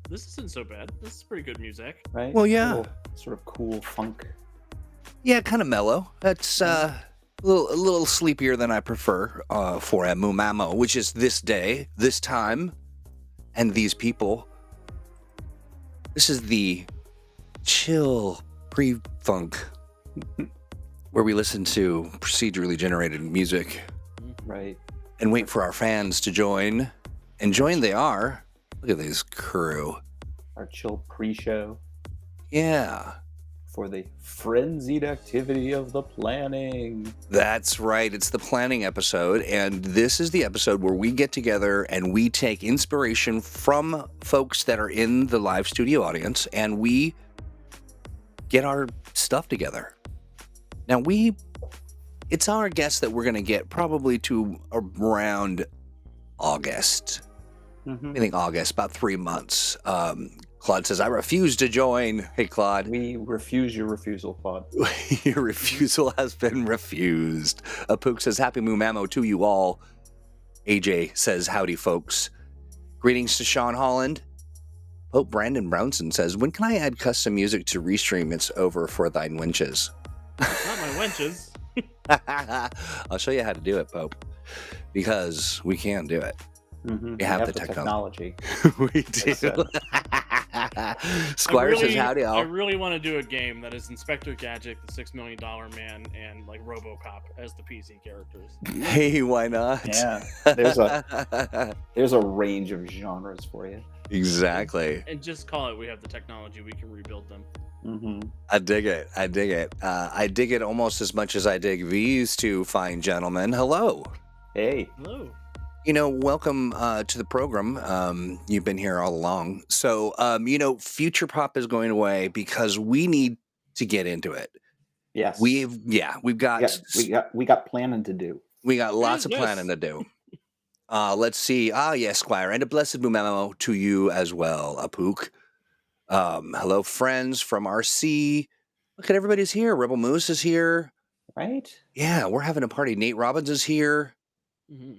this isn't so bad. This is pretty good music. Right? Well, A yeah. little sort of cool funk. Yeah, kind of mellow. That's a little sleepier than I prefer for a Mumamo, which is this day, this time, and these people. This is the chill pre-funk where we listen to procedurally generated music Right. and wait for our fans to join. And join they are. Look at this crew. Our chill pre-show Yeah. for the frenzied activity of the planning. That's right. It's the planning episode, and this is the episode where we get together and we take inspiration from folks that are in the live studio audience, and we get our stuff together. Now, it's our guess that we're going to get probably to around August. Mm-hmm. I think August, about 3 months. Claude says, I refuse to join. Hey, Claude. We refuse your refusal, Claude. Your refusal has been refused. Apook says, Happy Mumamo to you all. AJ says, howdy, folks. Greetings to Sean Holland. Pope Brandon Brownson says, when can I add custom music to Restream? It's over for thine wenches. Not my wenches. I'll show you how to do it, Pope, because we can do it. Mm-hmm. We have the technology. We do. Squire says, howdy, I all. really want to do a game that is Inspector Gadget, the $6 Million Man, and like RoboCop as the PC characters. Hey, why not? Yeah. There's a range of genres for you. Exactly. And just call it, we have the technology, we can rebuild them. Mm-hmm. I dig it. I dig it. I dig it almost as much as I dig these two fine gentlemen. Hello. Hey. Hello. Welcome to the program. You've been here all along. So, Future Pop is going away because we need to get into it. Yes. We got planning to do. We got lots of Yes. planning to do. Let's see. Yes, Squire, and a blessed Mumamo to you as well, Apook. Hello, friends from RC. Look at everybody's here. Rebel Moose is here. Right? Yeah, we're having a party. Nate Robbins is here. Mm-hmm.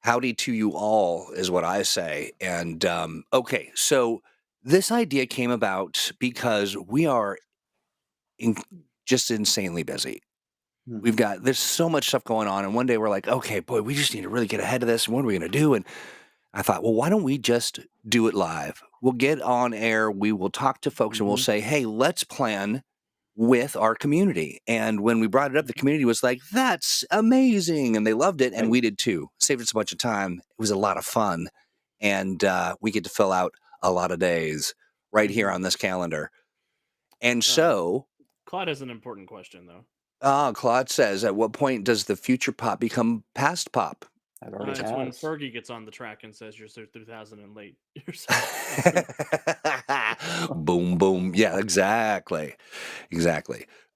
Howdy to you all is what I say. And okay, so this idea came about because we are just insanely busy. There's so much stuff going on. And one day we're like, okay, boy, we just need to really get ahead of this. And what are we going to do? And I thought, well, why don't we just do it live? We'll get on air. We will talk to folks and we'll say, hey, let's plan with our community. And when we brought it up, the community was like, that's amazing. And they loved it. And we did too. Saved us a bunch of time. It was a lot of fun. And we get to fill out a lot of days right here on this calendar. And so... Claude has an important question, though. Claude says, at what point does the future pop become past pop? It's when Fergie gets on the track and says, you're so 2000 and late. Boom, boom. Yeah, exactly.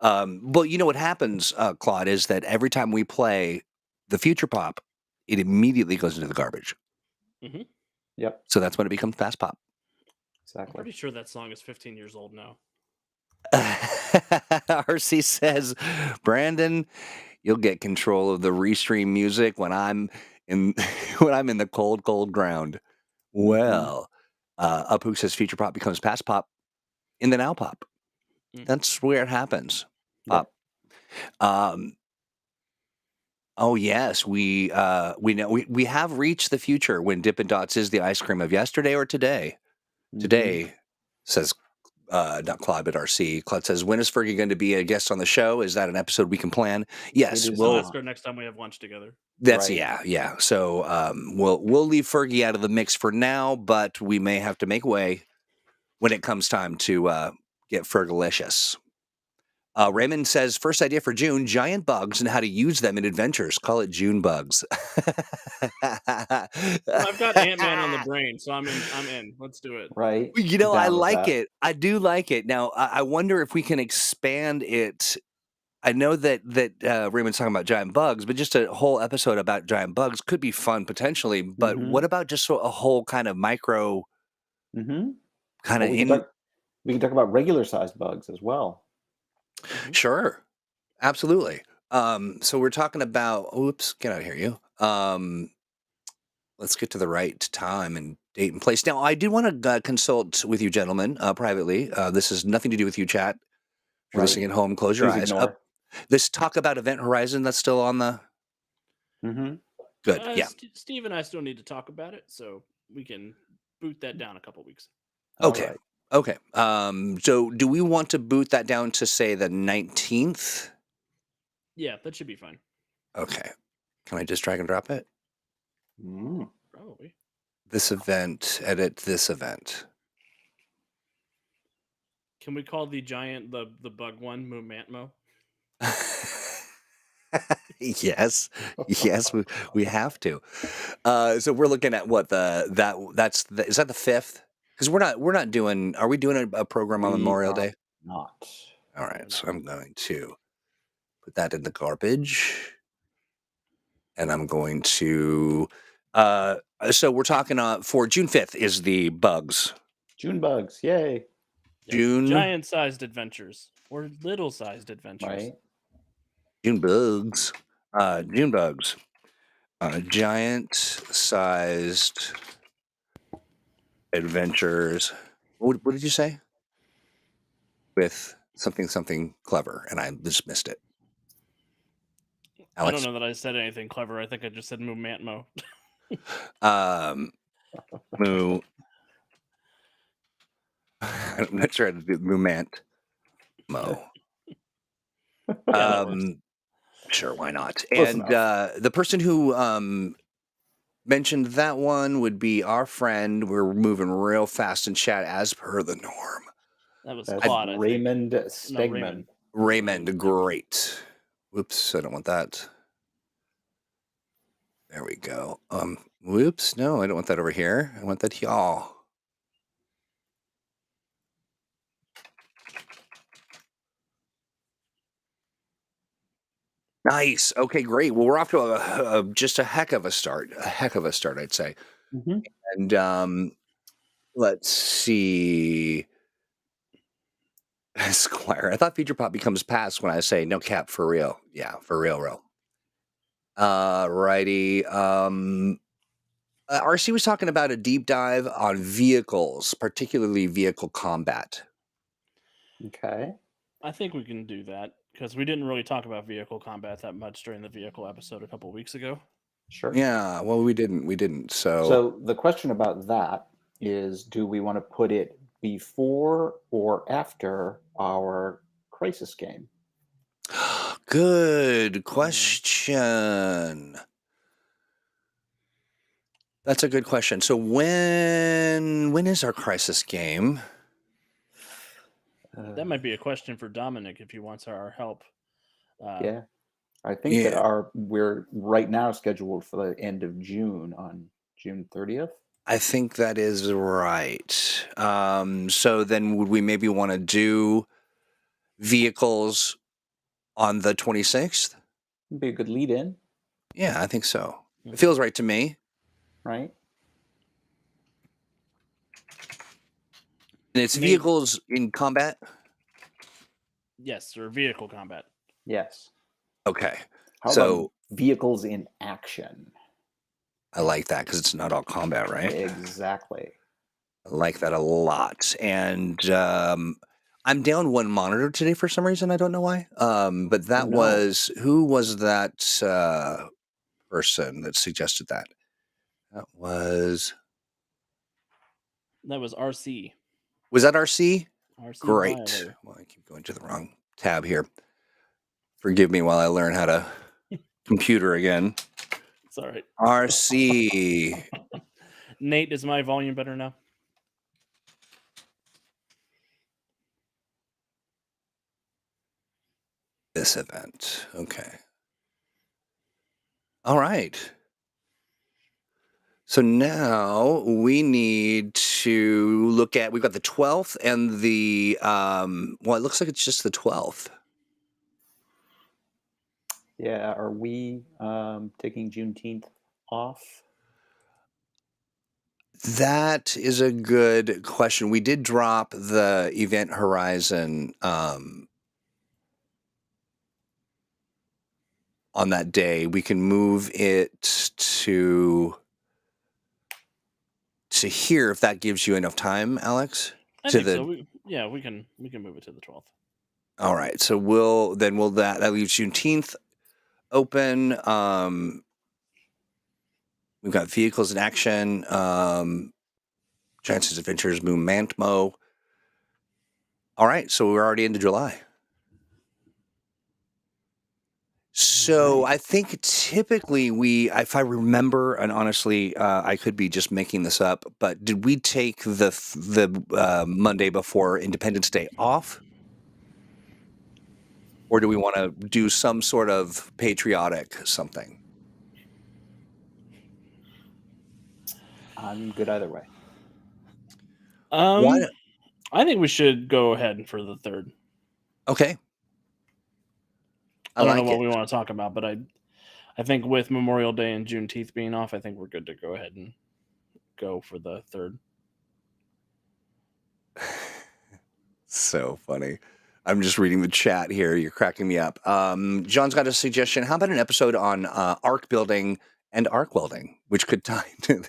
Well, you know what happens, Claude, is that every time we play the future pop, it immediately goes into the garbage. Mm-hmm. Yep. So that's when it becomes fast pop. Exactly. I'm pretty sure that song is 15 years old now. RC says, Brandon, you'll get control of the Restream music when I'm in the cold ground. Well, Apook says future pop becomes past pop in the now pop. That's where it happens. Pop. Oh yes, we know we have reached the future when Dippin' Dots is the ice cream of yesterday or today. Today, says not Claude but RC. Claude says, when is Fergie going to be a guest on the show? Is that an episode we can plan? Yes, we'll ask her next time we have lunch together. That's right. Yeah. So we'll leave Fergie out of the mix for now, but we may have to make way when it comes time to get Fergalicious. Raymond says, first idea for June, giant bugs and how to use them in adventures. Call it June bugs. Well, I've got Ant-Man on the brain, so I'm in. Let's do it. Right. I like it. I do like it. Now, I wonder if we can expand it. I know that Raymond's talking about giant bugs, but just a whole episode about giant bugs could be fun potentially. But what about just a whole kind of micro kind of... We can talk about regular sized bugs as well. Sure. Absolutely. So we're talking about... Oops, get out of here, you. Let's get to the right time and date and place. Now, I did want to consult with you gentlemen privately. This has nothing to do with you, chat. If you're Right. listening at home, close your Please eyes. ignore. This talk about Event Horizon, that's still on the... Mm-hmm. Good, yeah. Steve and I still need to talk about it, so we can boot that down a couple weeks. Okay. All right. Okay. So do we want to boot that down to, say, the 19th? Yeah, that should be fine. Okay. Can I just drag and drop it? Mm. Probably. This event, edit this event. Can we call the giant the bug one Mumantmo? Yes, we have to. So we're looking at what is that the 5th? Because we're not doing. Are we doing a program on We Memorial are Day? not. All right, so I'm going to put that in the garbage, and I'm going to. So we're talking for June 5th is the bugs. June bugs, yay! Yeah, June giant-sized adventures or little-sized adventures. Right. June bugs. June bugs. Giant-sized adventures. What did you say? With something clever, and I just missed it. Alex? I don't know that I said anything clever. I think I just said Mumantmo. Moo. I'm not sure how to do Mumant. Mo. Yeah, that works. Sure, why not? Close And enough. the person who mentioned that one would be our friend. We're moving real fast in chat as per the norm. That was That's Claude, I think. Raymond No, Stegman. Raymond, great. Whoops, I don't want that. There we go. Whoops, no, I don't want that over here. I want that y'all. Nice. Okay, great. Well, we're off to just a heck of a start. A heck of a start, I'd say. Mm-hmm. And let's see. Squire. I thought Future Pop becomes past when I say no cap for real. Yeah, for real. Righty. RC was talking about a deep dive on vehicles, particularly vehicle combat. Okay. I think we can do that because we didn't really talk about vehicle combat that much during the vehicle episode a couple weeks ago. Sure. Yeah, well, we didn't. So the question about that is, do we want to put it before or after our crisis game? Good question. That's a good question. So when is our crisis game? That might be a question for Dominic if he wants our help. Yeah. I think that we're right now scheduled for the end of June on June 30th. I think that is right. So then would we maybe want to do vehicles on the 26th? Would be a good lead in. Yeah, I think so. It feels right to me. Right. And it's vehicles in combat? Yes, or vehicle combat. Yes. Okay. How about vehicles in action? I like that because it's not all combat, right? Exactly. I like that a lot. And I'm down one monitor today for some reason. I don't know why. But that was, who was that person that suggested that? That was RC. Was that RC? RC Great. Wilder. Well, I keep going to the wrong tab here. Forgive me while I learn how to computer again. It's all right. RC. Nate, is my volume better now? This event. Okay. All right. So now we need to look at, we've got the 12th and the, well, it looks like it's just the 12th. Yeah. Are we taking Juneteenth off? That is a good question. We did drop the Event Horizon on that day. We can move it to to here, if that gives you enough time, Alex. I To think the so. We can move it to the 12th. all right. So we'll that leaves Juneteenth open. We've got vehicles in action. Chances Adventures, Moon Mantmo. All right, so we're already into July. So Right. I think typically if I remember, and honestly, I could be just making this up, but did we take the Monday before Independence Day off, or do we want to do some sort of patriotic something? I'm good either way. Why? I think we should go ahead for the 3rd. Okay, I I don't know like what it. we want to talk about, but I think with Memorial Day and Juneteenth being off, I think we're good to go ahead and go for the 3rd. So funny. I'm just reading the chat here. You're cracking me up. John's got a suggestion. How about an episode on arc building and arc welding, which could tie to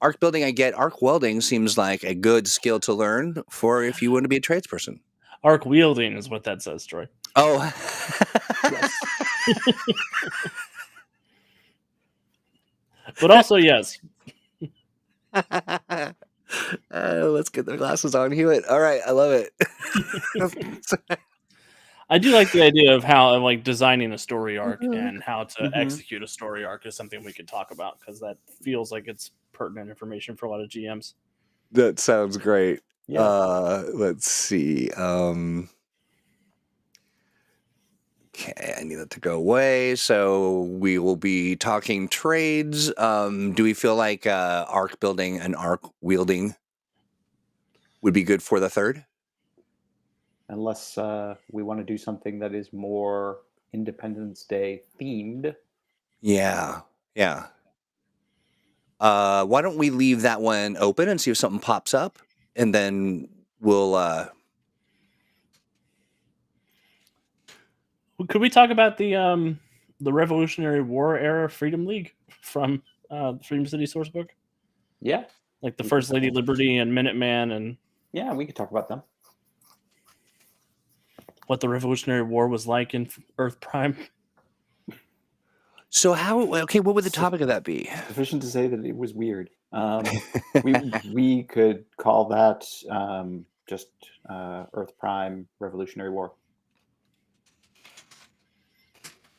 arc building? I get. Arc welding seems like a good skill to learn for if you want to be a tradesperson. Arc wielding is what that says, Troy. Oh, Yes. But also, yes. Let's get the glasses on, Hewitt. All right, I love it. I do like the idea of how like designing a story arc Mhm. and how to Mhm. execute a story arc is something we could talk about because that feels like it's pertinent information for a lot of GMs. That sounds great. Yeah. Let's see. Okay, I need that to go away. So we will be talking trades. Do we feel like arc building and arc wielding would be good for the 3rd? Unless we want to do something that is more Independence Day themed. Yeah. Why don't we leave that one open and see if something pops up, and then we'll. Could we talk about the Revolutionary War era Freedom League from Freedom City Sourcebook? Yeah. Like the We First can Lady definitely- Liberty and Minuteman and Yeah, we could talk about them. what the Revolutionary War was like in Earth Prime. So what would the topic of that be? Sufficient to say that it was weird. We could call that just Earth Prime Revolutionary War.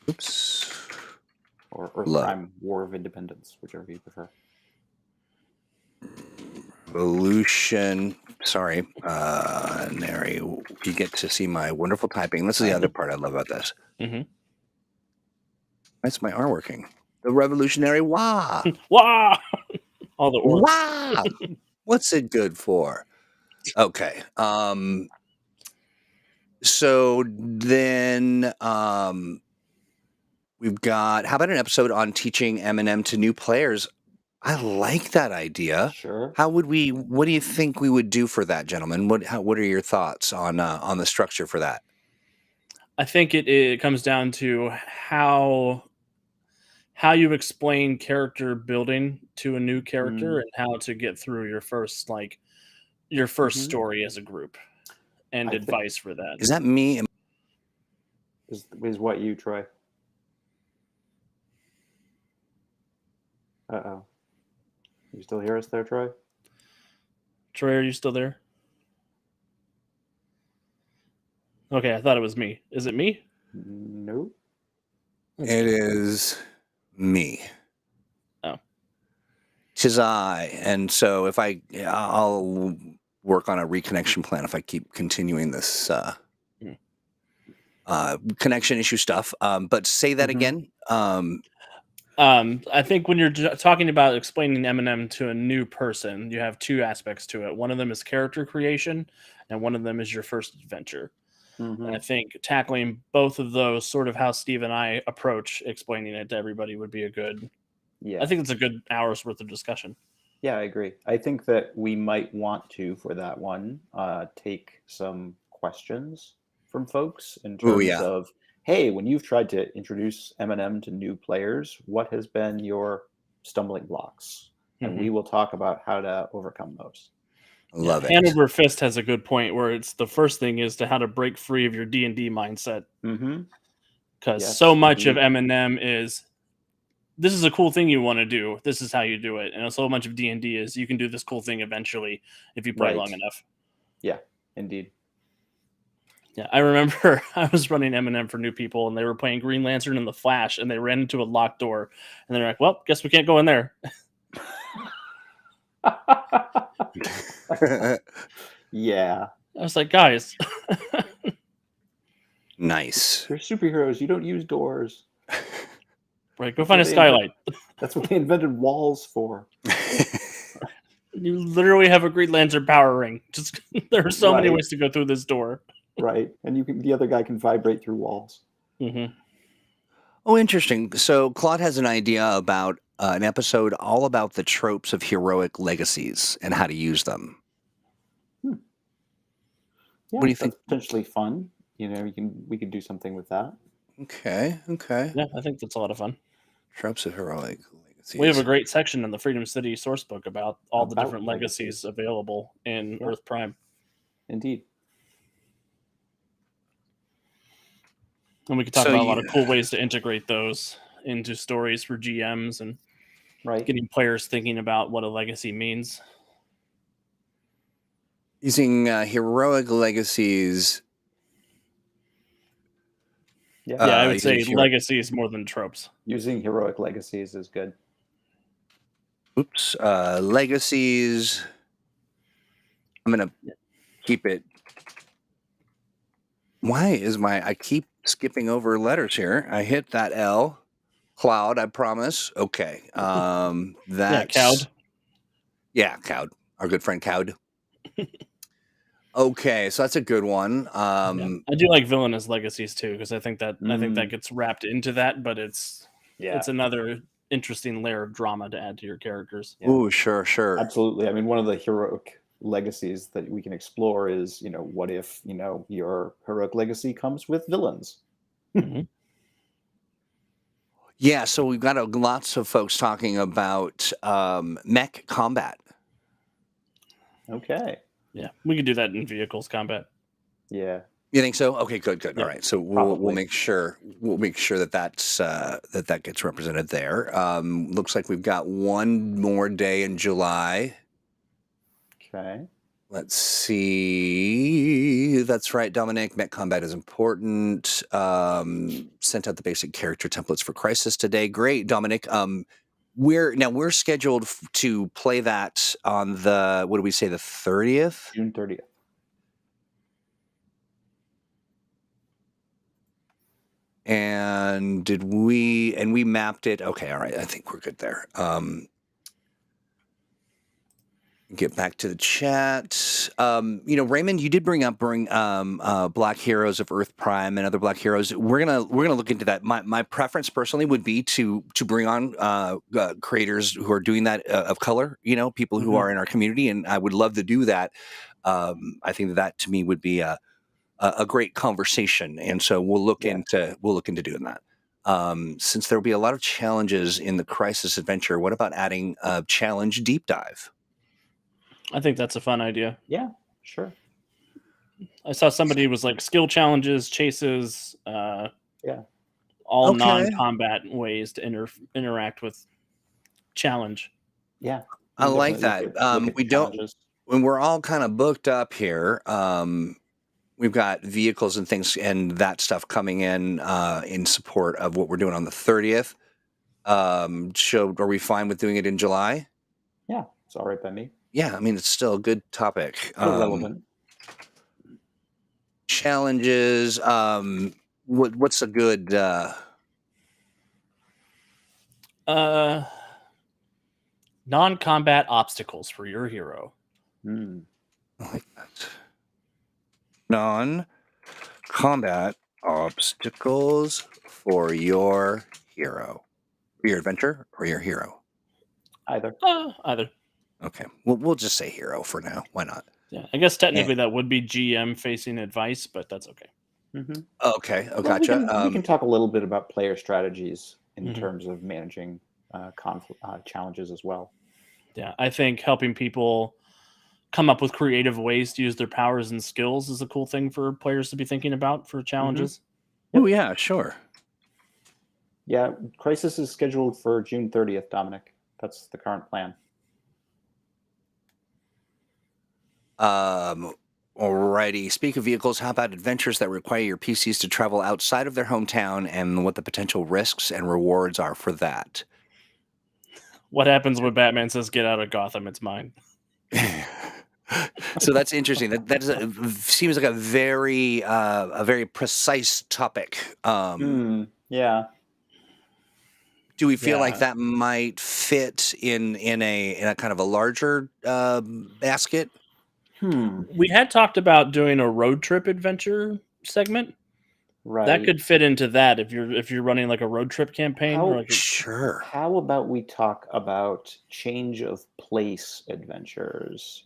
Oops. Or Earth Love. Prime War of Independence, whichever you prefer. Revolution. Sorry, Nary. You get to see my wonderful typing. This is the other part I love about this. Mm-hmm. That's my R working. The Revolutionary Wah. Wow! All the orcs. Wow. What's it good for? Okay. So then we've got. How about an episode on teaching M&M to new players? I like that idea. Sure. What do you think we would do for that, gentlemen? What are your thoughts on the structure for that? I think it comes down to how you explain character building to a new character and how to get through your first Mhm. story as a group and I think- advice for that. Is that me? Is what you, Troy? Uh-oh. You still hear us there, Troy? Troy, are you still there? Okay, I thought it was me. Is it me? No. It is me. Oh. 'Tis I. And so I'll work on a reconnection plan if I keep continuing this connection issue stuff. But say that again. I think when you're talking about explaining Eminem to a new person, you have two aspects to it. One of them is character creation, and one of them is your first adventure. And I think tackling both of those, sort of how Steve and I approach explaining it to everybody, would be a good. Yeah. I think it's a good hour's worth of discussion. Yeah, I agree. I think that we might want to, for that one, take some questions from folks in terms of, hey, when you've tried to introduce Eminem to new players, what has been your stumbling blocks? and we will talk about how to overcome those. Love it. Hand over fist has a good point where it's the first thing is to how to break free of your D&D mindset. Because so much of M&M is, this is a cool thing you want to do. This is how you do it. And so much of D&D is you can do this cool thing eventually if you play long enough. Yeah, indeed. Yeah, I remember I was running M&M for new people, and they were playing Green Lantern and the Flash, and they ran into a locked door, and they're like, "Well, guess we can't go in there." Yeah, I was like, "Guys, nice. You're superheroes. You don't use doors. Right, go find a skylight." That's what they invented walls for. You literally have a Green Lantern power ring. Just there are so many ways to go through this door. Right, and the other guy can vibrate through walls. Oh, interesting. So Claude has an idea about an episode all about the tropes of heroic legacies and how to use them. Yeah, what do you think? Potentially fun. We could do something with that. Okay. Yeah, I think that's a lot of fun. Tropes of heroic legacies. We have a great section in the Freedom City sourcebook about all the different legacies available in Earth Prime. Indeed. And we could talk about a lot of cool ways to integrate those into stories for GMs and getting players thinking about what a legacy means. Using heroic legacies. Yeah, I would say legacies more than tropes. Using heroic legacies is good. Oops. Legacies. I'm going to keep it. Why is I keep skipping over letters here. I hit that L. Cloud, I promise. Okay. That's Cowd. Yeah, Cowd. Our good friend Cowd. Okay, so that's a good one. I do like villainous legacies too, because I think that gets wrapped into that, but it's another interesting layer of drama to add to your characters. Yeah. Ooh, sure. Absolutely. I mean, one of the heroic legacies that we can explore is, what if, your heroic legacy comes with villains? Yeah, so we've got lots of folks talking about mech combat. Okay. Yeah, we could do that in vehicles combat. Yeah. You think so? Okay, good. Yeah, all right, so we'll make sure that gets represented there. Looks like we've got one more day in July. Okay. Let's see. That's right, Dominic. Mech combat is important. Sent out the basic character templates for Crisis today. Great, Dominic. We're scheduled to play that on the, what do we say, the 30th? June 30th. And we mapped it. Okay, all right. I think we're good there. Get back to the chat. Raymond, you did bring Black Heroes of Earth Prime and other Black Heroes. We're gonna look into that. My preference personally would be to bring on creators who are doing that of color. People who are in our community, and I would love to do that. I think that to me would be a great conversation, and so we'll look into doing that. Since there will be a lot of challenges in the Crisis adventure, what about adding a challenge deep dive? I think that's a fun idea. Yeah, sure. I saw somebody was like skill challenges, chases, all non-combat ways to interact with challenge. Yeah, I like that. We don't, when we're all kind of booked up here. We've got vehicles and things and that stuff coming in support of what we're doing on the 30th. Are we fine with doing it in July? Yeah, it's all right by me. Yeah, I mean, it's still a good topic. Still relevant. Challenges. What's a good... non-combat obstacles for your hero. I like that. Non-combat obstacles for your hero. For your adventure or your hero? Either. Either. Okay. We'll just say hero for now. Why not? Yeah. I guess technically that would be GM facing advice, but that's okay. Mm-hmm. Okay. Oh, gotcha. We can talk a little bit about player strategies in terms of managing challenges as well. Yeah, I think helping people come up with creative ways to use their powers and skills is a cool thing for players to be thinking about for challenges. Yep. Oh, yeah, sure. Yeah, Crisis is scheduled for June 30th, Dominic. That's the current plan. Alrighty. Speak of vehicles, how about adventures that require your PCs to travel outside of their hometown and what the potential risks and rewards are for that? What happens when Batman says, "Get out of Gotham, it's mine"? So that's interesting. That seems like a very precise topic. Yeah. Do we feel like that might fit in a kind of a larger basket? We had talked about doing a road trip adventure segment. Right. That could fit into that if you're running like a road trip campaign. Sure. How about we talk about change of place adventures?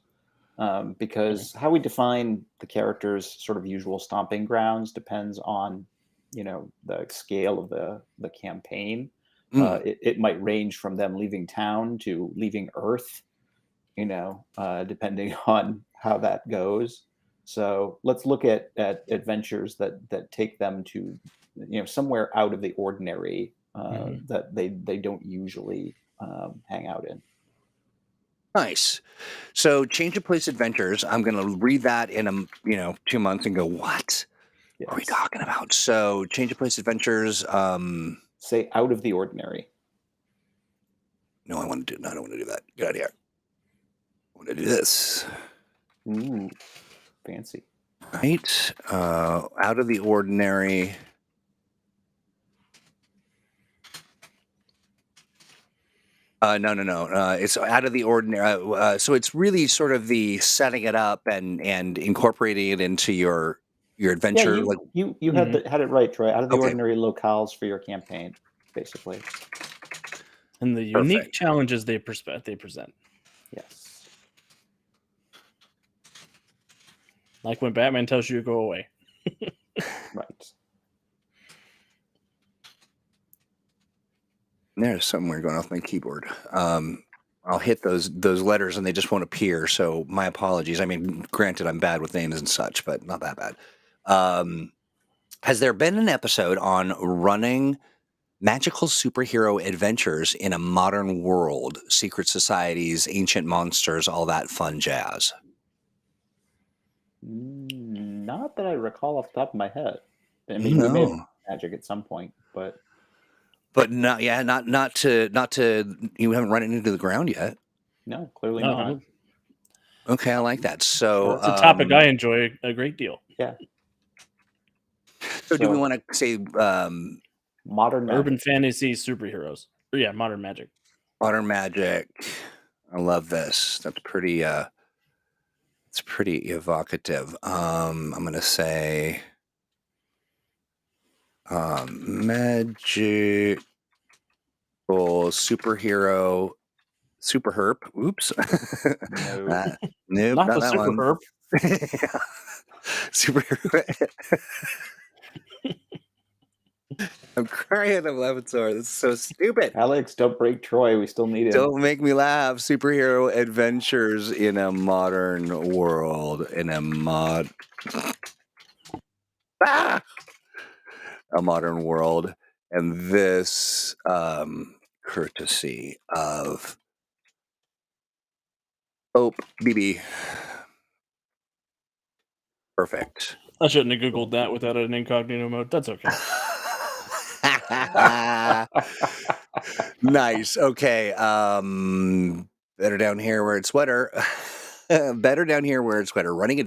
Because how we define the character's sort of usual stomping grounds depends on, the scale of the campaign. It might range from them leaving town to leaving Earth, depending on how that goes. So let's look at adventures that take them to, somewhere out of the ordinary that they don't usually hang out in. Nice. So change of place adventures. I'm going to read that in 2 months and go, what are we talking about? So change of place adventures. Say out of the ordinary. No, I don't want to do that. Get out of here. I want to do this. Ooh, fancy. Right. Out of the ordinary. No. It's out of the ordinary. So it's really sort of the setting it up and incorporating it into your adventure. Yeah, you had it right, Troy. Out of the ordinary locales for your campaign, basically. And the unique challenges they present. Yes. Like when Batman tells you to go away. Right. There's something weird going off my keyboard. I'll hit those letters and they just won't appear. So my apologies. I mean, granted, I'm bad with names and such, but not that bad. Has there been an episode on running magical superhero adventures in a modern world, secret societies, ancient monsters, all that fun jazz? Not that I recall off the top of my head. I mean, we may have magic at some point, but not to you haven't run it into the ground yet. No, clearly not. Okay, I like that. So it's a topic I enjoy a great deal. Yeah. So do we want to say modern magic. Urban fantasy superheroes? Yeah, modern magic. Modern magic. I love this. That's pretty it's pretty evocative. I'm gonna say magical superhero super herp. Oops. Nope, not the that super one. herp. Superhero. I'm crying. I'm laughing so hard. This is so stupid. Alex, don't break Troy. We still need it. Don't make me laugh. Superhero adventures in a modern world. A modern world. And this courtesy of BB. Perfect. I shouldn't have Googled that without an incognito mode. That's okay. Nice. Okay. Better down here where it's wetter. Better down here where it's wetter. Running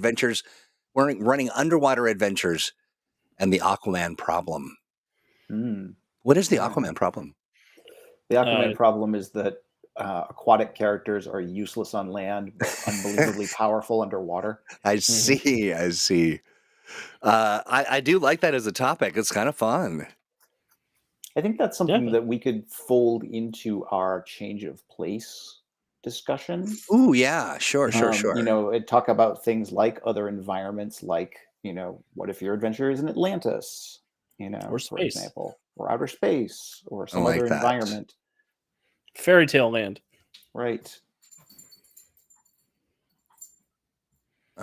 underwater adventures and the Aquaman problem. What is the Aquaman problem? The Aquaman problem is that aquatic characters are useless on land, but unbelievably powerful underwater. I see. I do like that as a topic. It's kind of fun. I think that's something that we could fold into our change of place discussion. Ooh, yeah, sure. Talk about things like other environments, like, what if your adventure is in Atlantis, or for space. example, or outer space, or some other environment. Fairy tale land. Right.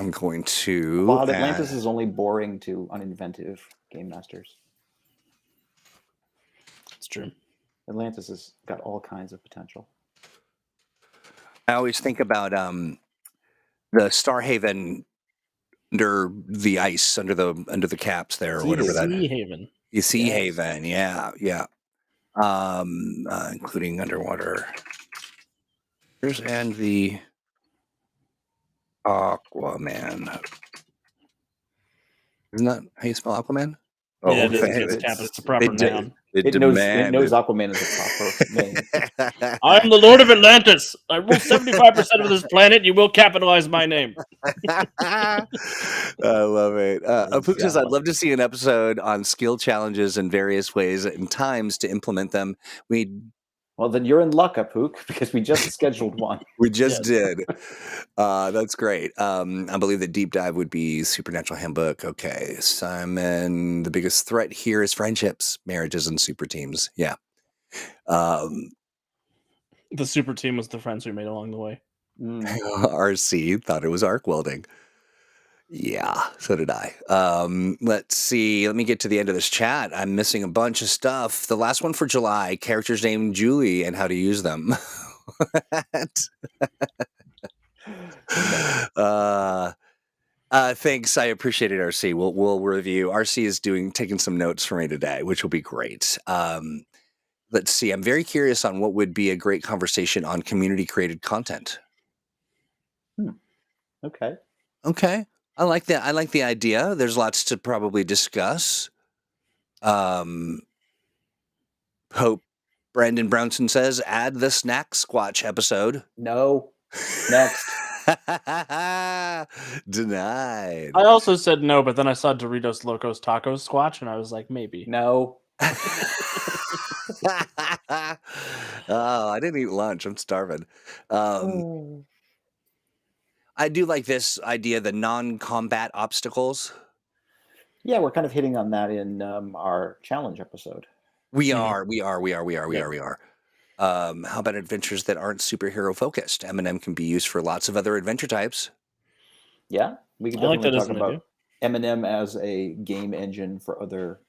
I'm going to. But Atlantis is only boring to uninventive game masters. It's true. Atlantis has got all kinds of potential. I always think about the Starhaven under the ice, under the caps there, or whatever that. Sea Haven. Sea Haven, yeah. Including underwater. And the Aquaman. Isn't that how you spell Aquaman? Oh, yeah, it's a proper noun. It knows Aquaman is a proper name. I'm the Lord of Atlantis. I rule 75% of this planet. You will capitalize my name. I love it. Apook says, I'd love to see an episode on skill challenges and various ways and times to implement them. Well, then you're in luck, Apook, because we just scheduled one. We just did. That's great. I believe that deep dive would be Supernatural Handbook. Okay, Simon, the biggest threat here is friendships, marriages, and super teams. Yeah. The super team was the friends we made along the way. RC thought it was arc welding. Yeah, so did I. Let's see. Let me get to the end of this chat. I'm missing a bunch of stuff. The last one for July, characters named Julie and how to use them. Thanks. I appreciate it, RC. We'll review. RC is taking some notes for me today, which will be great. Let's see. I'm very curious on what would be a great conversation on community created content. Okay. I like that. I like the idea. There's lots to probably discuss. Pope Brandon Brownson says, add the snack squatch episode. No. Next. Denied. I also said no, but then I saw Doritos Locos Tacos Squatch, and I was like, maybe. No. Oh, I didn't eat lunch. I'm starving. I do like this idea, the non-combat obstacles. Yeah, we're kind of hitting on that in our challenge episode. We are. How about adventures that aren't superhero focused? M&M can be used for lots of other adventure types. Yeah, we could definitely talk about M&M as a game engine for other,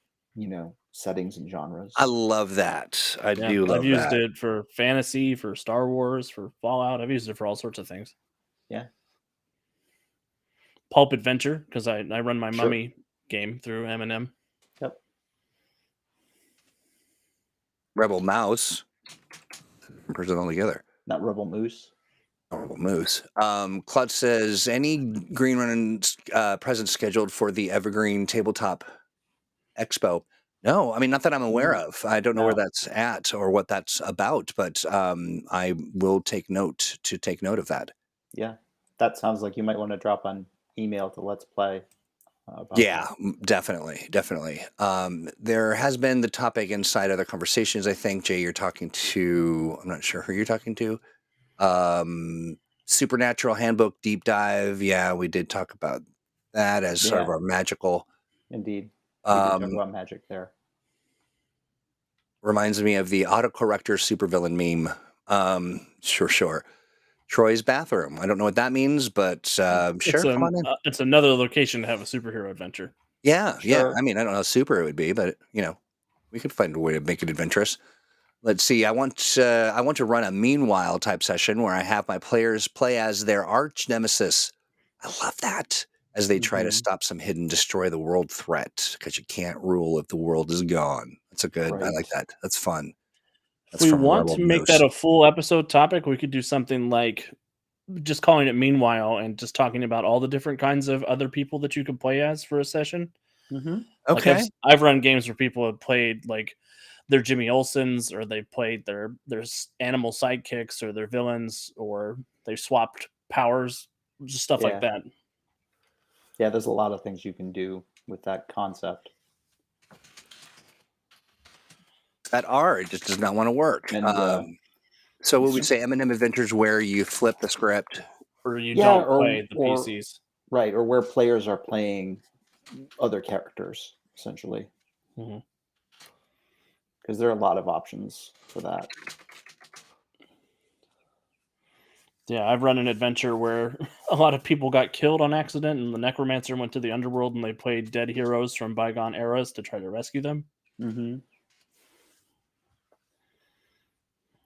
settings and genres. I love that. I do love that. I've used it for fantasy, for Star Wars, for Fallout. I've used it for all sorts of things. Yeah. Pulp Adventure, because I run my mummy game through M&M. Yep. Rebel Mouse. Person altogether. Not Rebel Moose. Rebel Moose. Clutch says, any Green Run presents scheduled for the Evergreen Tabletop Expo? No, I mean, not that I'm aware of. I don't know where that's at or what that's about, but I will take note of that. Yeah, that sounds like you might want to drop an email to Let's Play. Yeah, definitely. There has been the topic inside other conversations. I think, Jay, you're talking to, I'm not sure who you're talking to. Supernatural Handbook Deep Dive. Yeah, we did talk about that as sort of our magical. Indeed. We did talk about magic there. Reminds me of the autocorrector supervillain meme. Sure. Troy's bathroom. I don't know what that means, but sure. Come on in. It's another location to have a superhero adventure. Yeah. I mean, I don't know how super it would be, but we could find a way to make it adventurous. Let's see. I want to run a meanwhile type session where I have my players play as their arch nemesis. I love that. As they try to stop some hidden destroy the world threat, because you can't rule if the world is gone. That's a good. I like that. That's fun. If we want to make that a full episode topic, we could do something like just calling it Meanwhile and just talking about all the different kinds of other people that you could play as for a session. Mm-hmm. Okay. Like I've run games where people have played like their Jimmy Olsens, or they played their animal sidekicks, or their villains, or they swapped powers, just stuff like that. Yeah, there's a lot of things you can do with that concept. That it just does not want to work. And, so what we'd say M&M Adventures where you flip the script. Or you don't play the PCs. Right, or where players are playing other characters, essentially. Because there are a lot of options for that. Yeah, I've run an adventure where a lot of people got killed on accident, and the necromancer went to the underworld and they played dead heroes from bygone eras to try to rescue them. Mm-hmm.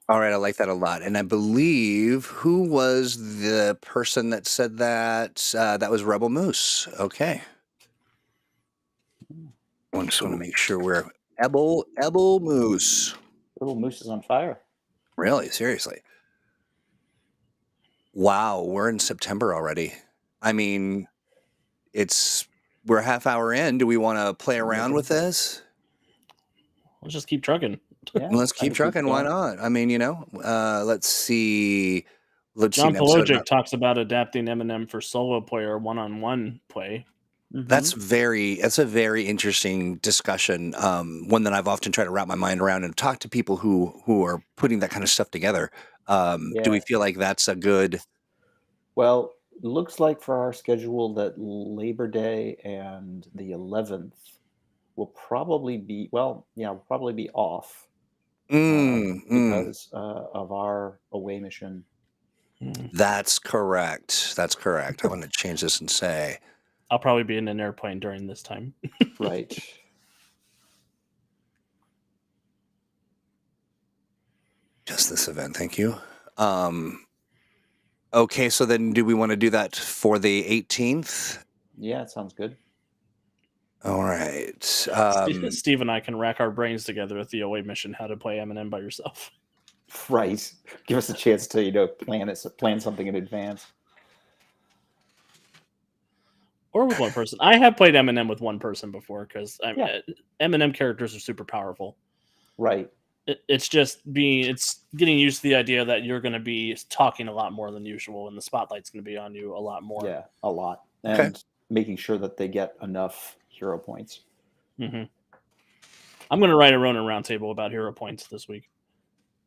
All right, I like that a lot. And I believe who was the person that said that? That was Rebel Moose. Okay. I just want to make sure we're Ebel Moose. Little Moose is on fire. Really? Seriously? Wow, we're in September already. I mean, we're a half hour in. Do we want to play around with this? Let's just keep trucking. Yeah, Let's keep trucking. Why not? I mean, let's see. John Pologic talks about adapting Eminem for solo player one-on-one play. Mm-hmm. That's a very interesting discussion. One that I've often tried to wrap my mind around and talk to people who are putting that kind of stuff together. Do we feel like that's a good? Well, looks like for our schedule that Labor Day and the 11th will probably be off because of our away mission. That's correct. I want to change this and say I'll probably be in an airplane during this time. Right. Just this event, thank you. Okay, so then do we want to do that for the 18th? Yeah, it sounds good. All right. Steve and I can rack our brains together at the away mission how to play Eminem by yourself. Right. Give us a chance to plan something in advance. Or with one person. I have played Eminem with one person before because Eminem characters are super powerful. Right. It's getting used to the idea that you're going to be talking a lot more than usual, and the spotlight's going to be on you a lot more. Yeah, a lot, and making sure that they get enough hero points. Mm-hmm. I'm going to write a Ronin Roundtable about hero points this week.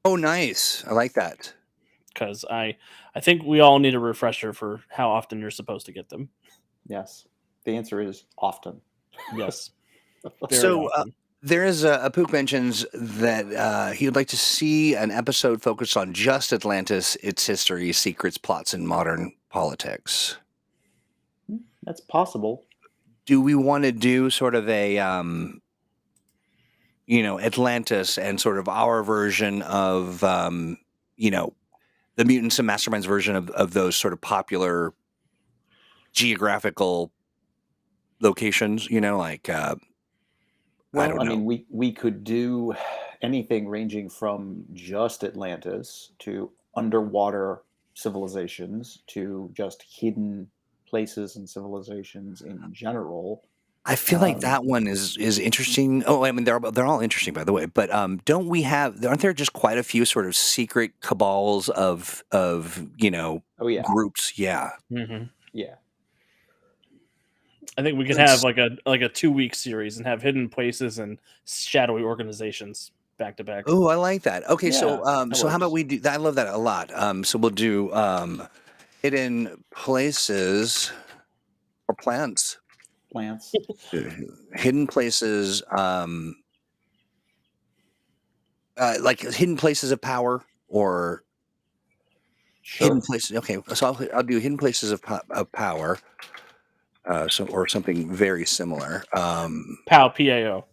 Oh, nice! I like that because I think we all need a refresher for how often you're supposed to get them. Yes, the answer is often. Yes. So there is a Pook mentions that he would like to see an episode focused on just Atlantis, its history, secrets, plots, and modern politics. That's possible. Do we want to do sort of a, Atlantis and sort of our version of, the Mutants and Masterminds version of those sort of popular geographical locations, like... Well, I mean, we could do anything ranging from just Atlantis to underwater civilizations to just hidden places and civilizations in general. I feel like that one is interesting. Oh, I mean, they're all interesting, by the way. But aren't there just quite a few sort of secret cabals of groups? Yeah. Mm-hmm. Yeah. I think we could have like a 2-week series and have hidden places and shadowy organizations back to back. Oh, I like that. Okay, so how about we do that? I love that a lot. So we'll do hidden places or plants. Hidden places, like hidden places of power or hidden places. Okay, so I'll do hidden places of power. Or something very similar. POW, PAO.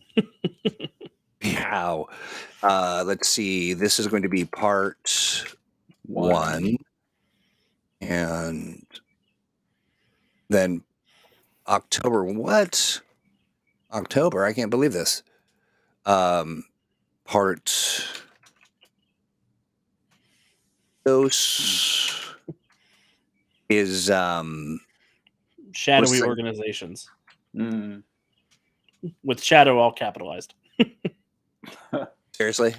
POW. Let's see. This is going to be part 1. And then October. What? October? I can't believe this. Part... Those is... shadowy organizations. With shadow all capitalized. Seriously?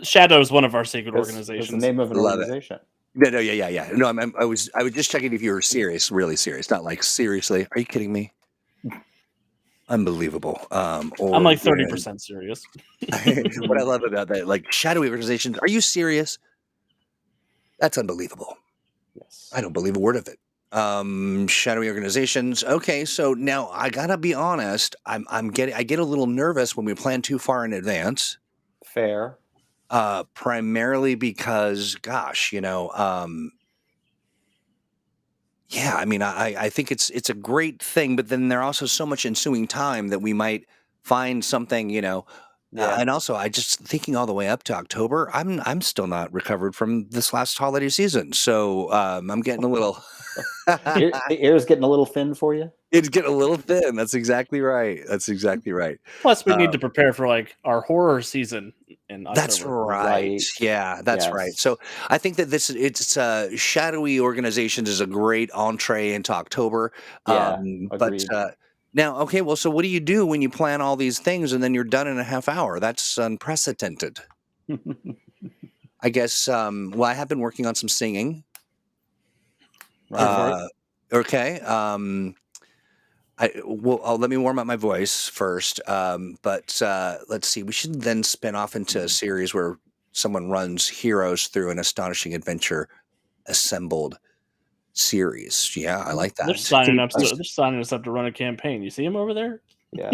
Shadow is one of our secret organizations. It's the name of an organization. No, yeah. No, I was just checking if you were serious, really serious, not like seriously. Are you kidding me? Unbelievable. I'm like 30% serious. What I love about that, like shadowy organizations. Are you serious? That's unbelievable. Yes. I don't believe a word of it. Shadowy organizations. Okay, so now I gotta be honest. I get a little nervous when we plan too far in advance. Fair. primarily because, gosh, yeah, I mean, I think it's a great thing, but then there's also so much ensuing time that we might find something, Yeah. and also I just thinking all the way up to October, I'm still not recovered from this last holiday season, so I'm getting a little. The air's getting a little thin for you. It's getting a little thin. That's exactly right. That's exactly right. Plus, we need to prepare for like our horror season in October. That's right. Right. Yeah, that's right. Yes. So I think that it's shadowy organizations is a great entree into October. Yeah, But agreed. now, okay, well, so what do you do when you plan all these things and then you're done in a half hour? That's unprecedented. I guess. Well, I have been working on some singing. Right. Okay. Let me warm up my voice first. But let's see. We should then spin off into a series where someone runs heroes through an astonishing adventure assembled series. Yeah, I like that. They're signing us up to run a campaign. You see him over there? Yeah.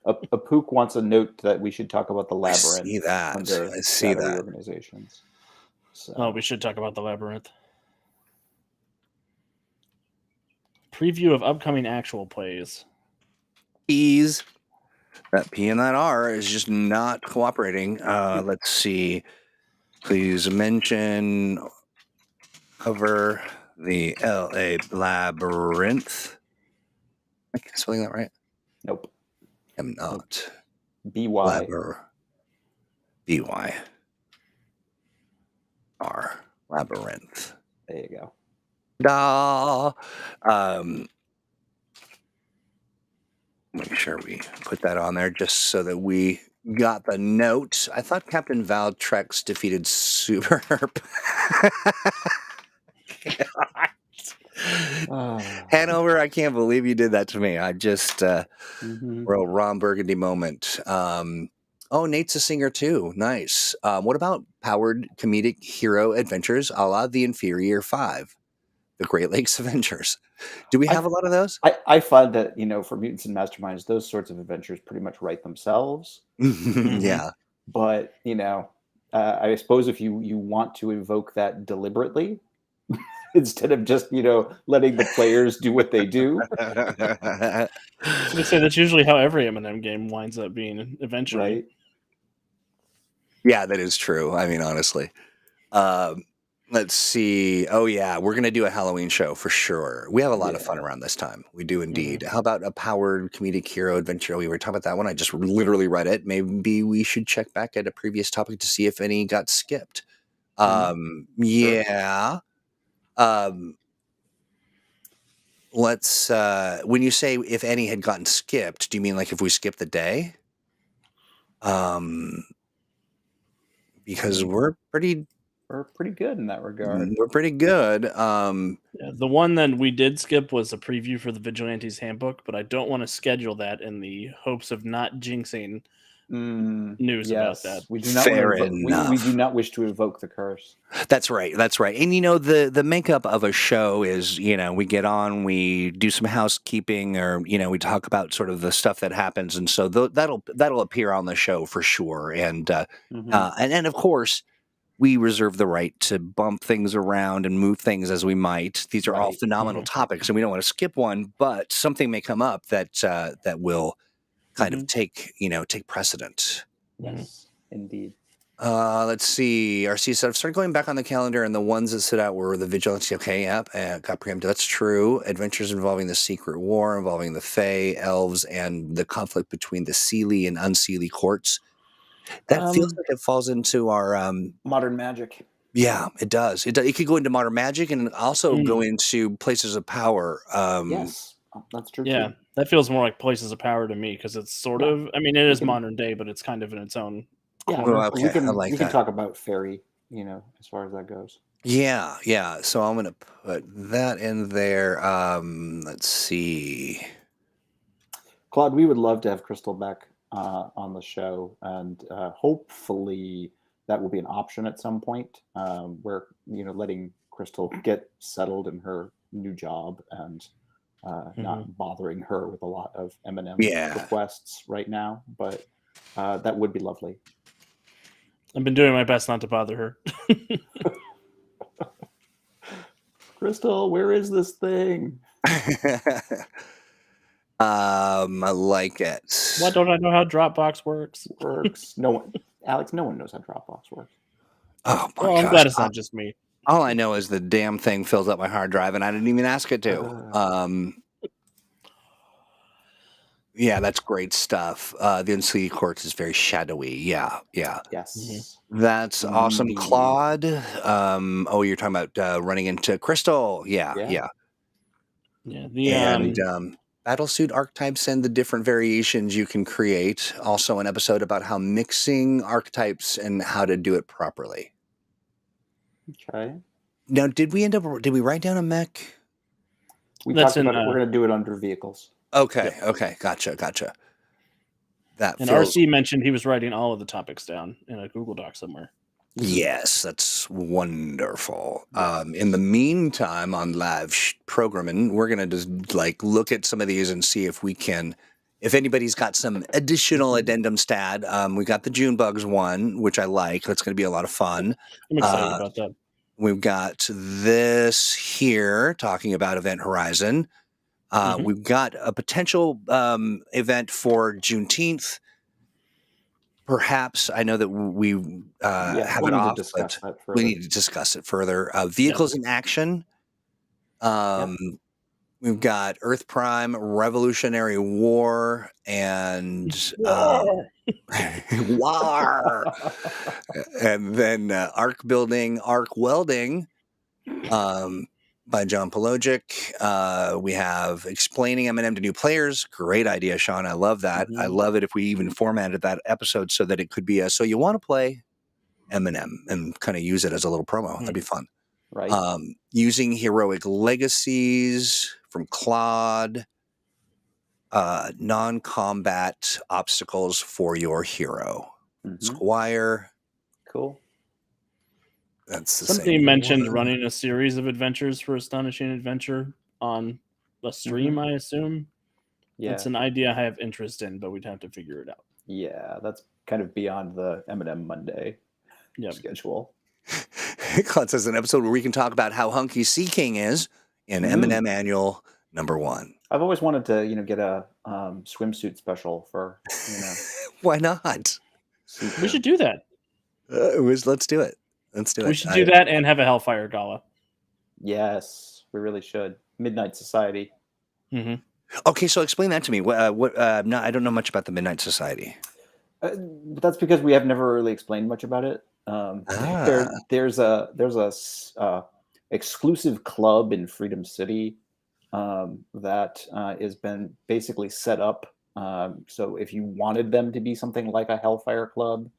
A Pook wants a note that we should talk about the I labyrinth see that. under I see shadowy that. organizations. So. Oh, we should talk about the labyrinth. Preview of upcoming actual plays. P's. That P and that R is just not cooperating. Let's see. Please mention over the LA labyrinth. Am I spelling that right? Nope. I'm not. BY. BY. R. Labyrinth. There you go. Da. Make sure we put that on there just so that we got the note. I thought Captain Valtrex defeated Superb. Hanover, I can't believe you did that to me. I just real Ron Burgundy moment. Oh, Nate's a singer too. Nice. What about powered comedic hero adventures a la the Inferior 5, the Great Lakes Avengers? Do we have a lot of those? I find that, for Mutants and Masterminds, those sorts of adventures pretty much write themselves. Yeah. But, I suppose if you want to evoke that deliberately, instead of just, letting the players do what they do. I was gonna say that's usually how every M&M game winds up being eventually. Right. Yeah, that is true. I mean, honestly. Let's see. Oh, yeah, we're going to do a Halloween show for sure. We have a lot of fun around this time. We do indeed. How about a powered comedic hero adventure? We were talking about that one. I just literally read it. Maybe we should check back at a previous topic to see if any got skipped. Yeah. Let's, when you say if any had gotten skipped, do you mean like if we skipped the day? Because we're pretty good in that regard. We're pretty good. The one that we did skip was a preview for the Vigilantes Handbook, but I don't want to schedule that in the hopes of not jinxing news about that. We do not we do not wish to evoke the curse. That's right. That's right. And the makeup of a show is, we get on, we do some housekeeping, or we talk about sort of the stuff that happens, and so that'll appear on the show for sure. And and of course, we reserve the right to bump things around and move things as we might. These are all phenomenal topics, and we don't want to skip one, but something may come up that will kind of take precedent. Yes, indeed. Let's see. RC said, I've started going back on the calendar, and the ones that stood out were the Vigilance. Okay, yep, got preempted. That's true. Adventures involving the Secret War, involving the Fae, elves, and the conflict between the Seelie and Unseelie courts. That feels like it falls into our modern magic. Yeah, it does. It could go into modern magic and also go into places of power. Yes, that's true. Yeah, too. That feels more like places of power to me because it's sort of. I mean, it is modern day, but it's kind of in its own. Yeah, okay. we can we can talk about fairy, as far as that goes. Yeah. So I'm gonna put that in there. Let's see. Claude, we would love to have Crystal back on the show, and hopefully that will be an option at some point, where letting Crystal get settled in her new job and not bothering her with a lot of M&M requests right now. But that would be lovely. I've been doing my best not to bother her. Crystal, where is this thing? I like it. Why don't I know how Dropbox works? No one, Alex. No one knows how Dropbox works. Oh my Well, I'm gosh! glad it's not just me. All I know is the damn thing fills up my hard drive, and I didn't even ask it to. Yeah, that's great stuff. The NC Courts is very shadowy. Yeah. Yes. That's awesome, Indeed. Claude. You're talking about running into Crystal. Yeah. And battlesuit archetypes and the different variations you can create. Also, an episode about how mixing archetypes and how to do it properly. Okay. Now, did we write down a mech? We talked about it. We're going to do it under vehicles. Okay. Gotcha. And RC mentioned he was writing all of the topics down in a Google Doc somewhere. Yes, that's wonderful. In the meantime, on live programming, we're going to just look at some of these and see if we can, if anybody's got some additional addendum stat. We got the June Bugs one, which I like. That's going to be a lot of fun. I'm excited about that. We've got this here talking about Event Horizon. We've got a potential event for Juneteenth. Perhaps I know that we have it off, but we need to discuss it further. Vehicles in action. We've got Earth Prime, Revolutionary War, and War, and then Arc Building, Arc Welding. By John Pologic. We have Explaining Eminem to New Players. Great idea, Sean. I love that. I love it if we even formatted that episode so that it could be so you want to play Eminem and kind of use it as a little promo. That'd be fun. Right. Using Heroic Legacies from Claude. Non-combat obstacles for your hero. Squire. Cool. That's the Somebody same mentioned one. running a series of adventures for Astonishing Adventure on a stream, I assume. Yeah. It's an idea I have interest in, but we'd have to figure it out. Yeah, that's kind of beyond the M&M Monday schedule. Claude says an episode where we can talk about how hunky Sea King is in M&M Annual #1. I've always wanted to, get a swimsuit special for, Why not? We should do that. Let's do it. We should do that and have a Hellfire Gala. Yes, we really should. Midnight Society. Okay, so explain that to me. No, I don't know much about the Midnight Society. That's because we have never really explained much about it. There's a exclusive club in Freedom City that has been basically set up. So if you wanted them to be something like a Hellfire Club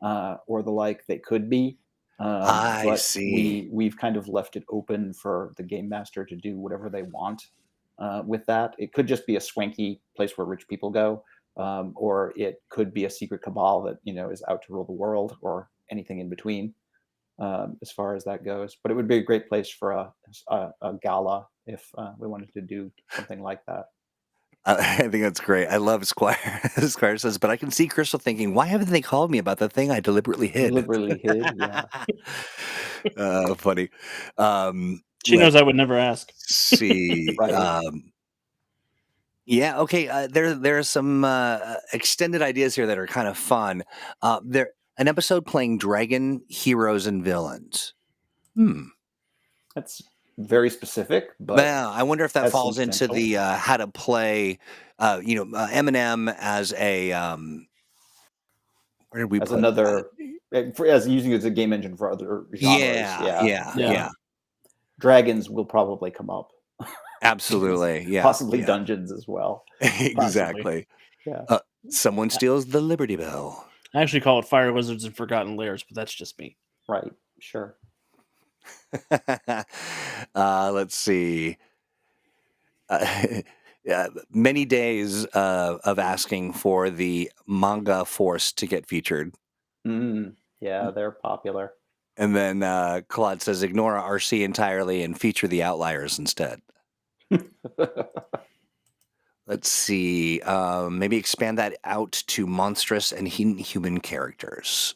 or the like, they could be. I see. We've kind of left it open for the game master to do whatever they want with that. It could just be a swanky place where rich people go, or it could be a secret cabal that is out to rule the world, or anything in between, as far as that goes. But it would be a great place for a gala if we wanted to do something like that. I think that's great. I love Squire. Squire says, but I can see Crystal thinking, why haven't they called me about the thing I deliberately hid? Yeah. Funny. She knows I would never ask. See. Right. Yeah, okay. There are some extended ideas here that are kind of fun. An episode playing dragon heroes and villains. That's very specific, but yeah, I wonder if that falls into the how to play, Eminem as a where did we as put another as using it as a game engine for other genres. Yeah. Dragons will probably come up. Absolutely, yeah. Possibly dungeons as well. Exactly. Yeah. Someone steals the Liberty Bell. I actually call it Fire Wizards and Forgotten Lairs, but that's just me. Right. Sure. Let's see. Many days of asking for the manga force to get featured. Yeah, they're popular. And then Claude says, ignore RC entirely and feature the outliers instead. Let's see. Maybe expand that out to monstrous and human characters.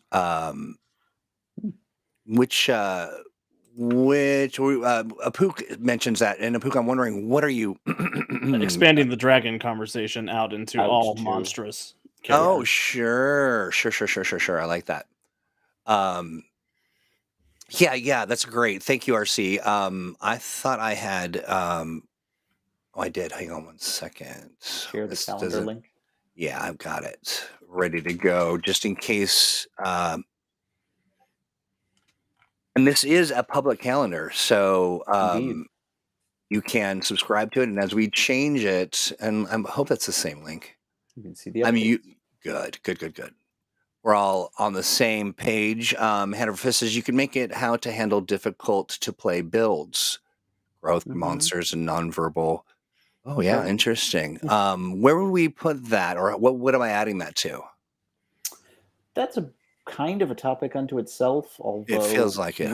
Which Apuk mentions that, and Apuk, I'm wondering, what are you Expanding the dragon conversation out into all monstrous characters. Oh, sure. I like that. Yeah, that's great. Thank you, RC. I thought I had. I did. Hang on one second. Share the calendar link. Yeah, I've got it ready to go, just in case. And this is a public calendar, so you can subscribe to it. And as we change it, and I hope that's the same link. You can see the updates. Good. We're all on the same page. Hand over fist says you can make it how to handle difficult to play builds, growth monsters, and nonverbal. Oh yeah, interesting. Where would we put that, or what am I adding that to? That's a kind of a topic unto itself, although it feels like it.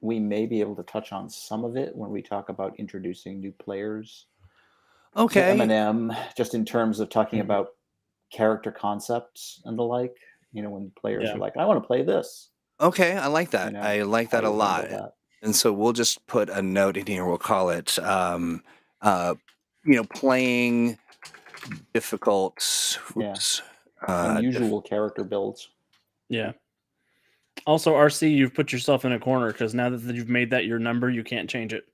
We may be able to touch on some of it when we talk about introducing new players. Okay. To M&M, just in terms of talking about character concepts and the like. When players are like, I want to play this. Okay, I like that. I like that a lot. And so we'll just put a note in here. We'll call it, playing difficult, unusual character builds. Yeah. Also, RC, you've put yourself in a corner because now that you've made that your number, you can't change it.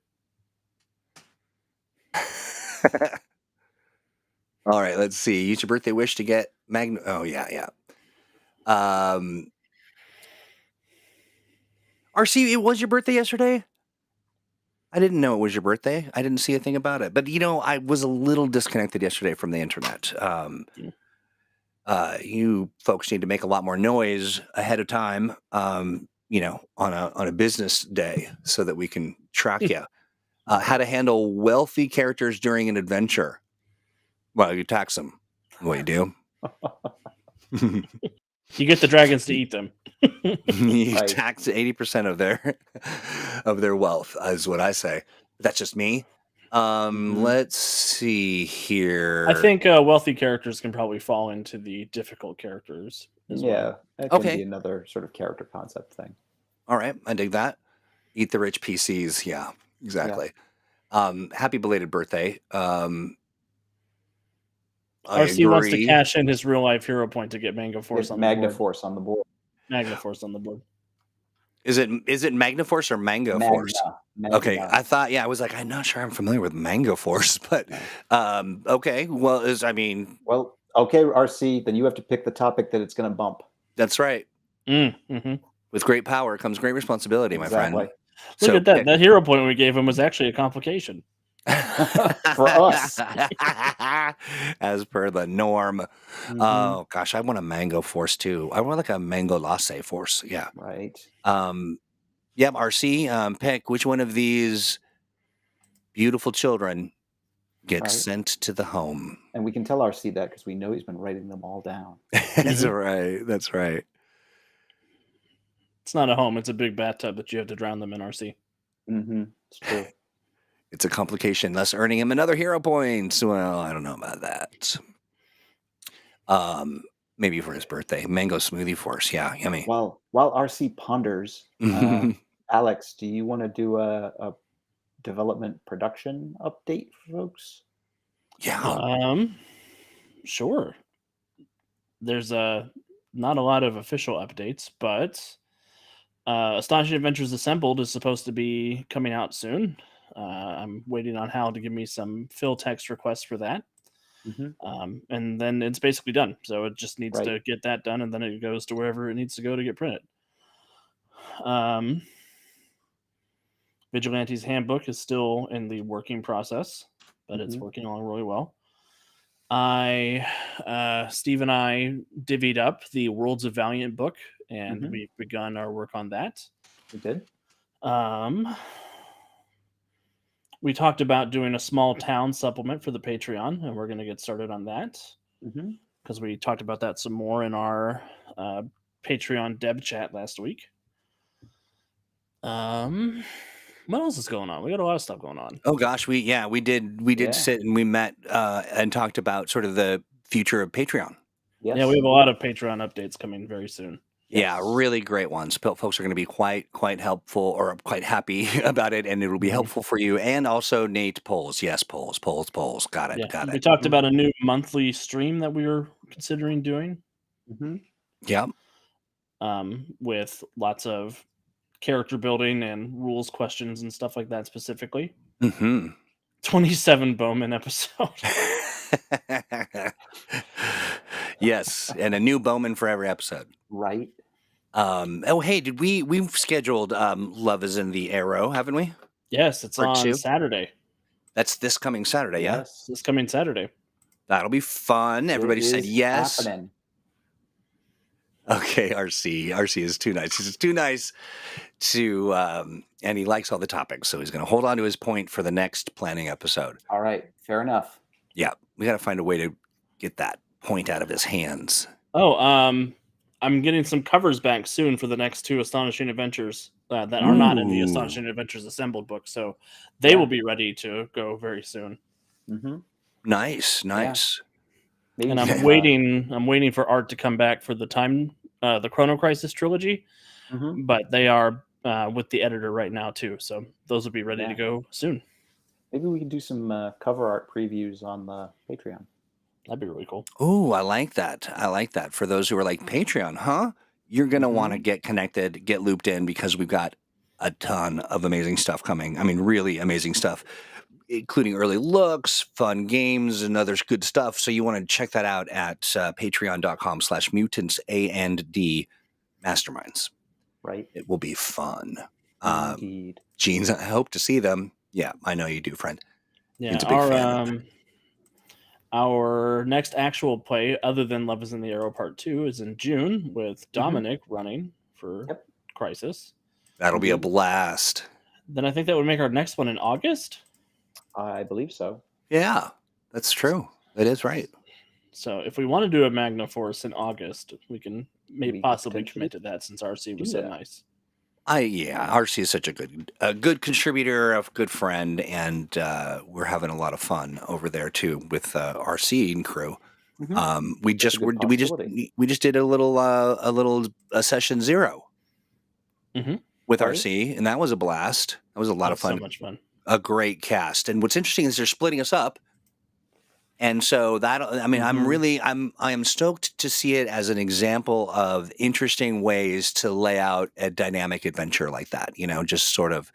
All right, let's see. Use your birthday wish to get Oh, yeah. RC, it was your birthday yesterday? I didn't know it was your birthday. I didn't see a thing about it. But, I was a little disconnected yesterday from the internet. You folks need to make a lot more noise ahead of time, on a business day so that we can track you. How to handle wealthy characters during an adventure. Well, you tax them. What you do? You get the dragons to eat them. You tax 80% of their wealth, is what I say. That's just me. Let's see here. I think wealthy characters can probably fall into the difficult characters as well. That can be another sort of character concept thing. All right, I dig that. Eat the rich PCs. Yeah, exactly. Yeah. Happy belated birthday. RC wants to cash in his real life hero point to get Magnaforce on the board. Magnaforce on the board. Magnaforce on the board. Is it Magnaforce or Mango Force? Okay, I thought. Yeah, I was like, I'm not sure I'm familiar with Mango Force, but okay. Well, Well, okay, RC. Then you have to pick the topic that it's going to bump. That's right. Mm-hmm. With great power comes great responsibility, my friend. Look at that. That hero point we gave him was actually a complication. For us. As per the norm. Oh gosh, I want a Mango Force too. I want like a Mango Lasse Force. Yeah. Right. Yep, RC, pick which one of these beautiful children gets sent to the home. And we can tell RC that because we know he's been writing them all down. That's right. It's not a home, it's a big bathtub that you have to drown them in, RC. It's true. It's a complication, thus earning him another hero point. Well, I don't know about that. Maybe for his birthday. Mango Smoothie Force. Yeah, yummy. While RC ponders, Alex, do you want to do a development production update for folks? Yeah. Sure. There's not a lot of official updates, but Astonishing Adventures Assembled is supposed to be coming out soon. I'm waiting on Hal to give me some fill text requests for that. And then it's basically done. So it just needs to get that done, and then it goes to wherever it needs to go to get printed. Vigilante's Handbook is still in the working process, but it's working along really well. Steve and I divvied up the Worlds of Valiant book, and we've begun our work on that. We did. We talked about doing a small town supplement for the Patreon, and we're going to get started on that because we talked about that some more in our Patreon Deb chat last week. What else is going on? We got a lot of stuff going on. Oh gosh, we did sit and we met and talked about sort of the future of Patreon. Yes. Yeah, we have a lot of Patreon updates coming very soon. Yeah, Yes. really great ones. Folks are going to be quite helpful or quite happy about it, and it'll be helpful for you. And also, Nate, polls. Yes, polls. Got it. Yeah, we talked about a new monthly stream that we were considering doing. Yeah. With lots of character building and rules questions and stuff like that specifically. 27 Bowman episode. Yes, and a new Bowman for every episode. Right. Oh, hey, we've scheduled Love is in the Arrow, haven't we? Yes, it's Part on 2? Saturday. That's this coming Saturday, yeah? Yes. This coming Saturday. That'll be fun. Everybody said yes. Happening. Okay, RC is too nice. He's too nice to, and he likes all the topics, so he's going to hold on to his point for the next planning episode. All right, fair enough. Yeah, we got to find a way to get that point out of his hands. Oh, I'm getting some covers back soon for the next 2 Astonishing Adventures that are not in the Astonishing Adventures Assembled book, so they will be ready to go very soon. Nice. Maybe And I'm waiting for art to come back for the Chrono Crisis trilogy, but they are with the editor right now too, so those will be ready to go soon. Maybe we can do some cover art previews on the Patreon. That'd be really cool. Oh, I like that. For those who are like, Patreon, huh? You're going to want to get connected, get looped in, because we've got a ton of amazing stuff coming. I mean, really amazing stuff, including early looks, fun games, and other good stuff. So you want to check that out at patreon.com/mutants A&D masterminds. Right. It will be fun. Indeed. Genes, I hope to see them. Yeah, I know you do, friend. Yeah, Gene's a big fan. Our next actual play, other than Love is in the Arrow Part 2, is in June with Dominic running for Crisis. That'll be a blast. Then I think that would make our next one in August. I believe so. Yeah, that's true. That is right. So if we want to do a Magna Force in August, we can maybe possibly commit to that, since RC was so nice. RC is such a good contributor, a good friend, and we're having a lot of fun over there too with RC and crew. We just did a little session 0 with RC, and that was a blast. That was a lot of fun. So much fun. A great cast, and what's interesting is they're splitting us up. And so that, I mean, I am stoked to see it as an example of interesting ways to lay out a dynamic adventure like that, just sort of,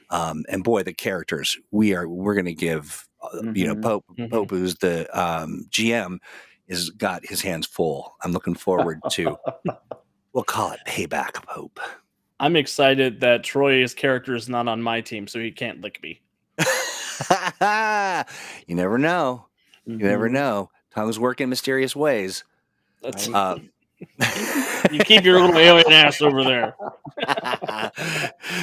and boy, the characters we're going to give, Pope, who's the GM, is got his hands full. I'm looking forward to, we'll call it payback, Pope. I'm excited that Troy's character is not on my team, so he can't lick me. You never know. You never know. Tongues work in mysterious ways. That's you keep your little alien ass over there.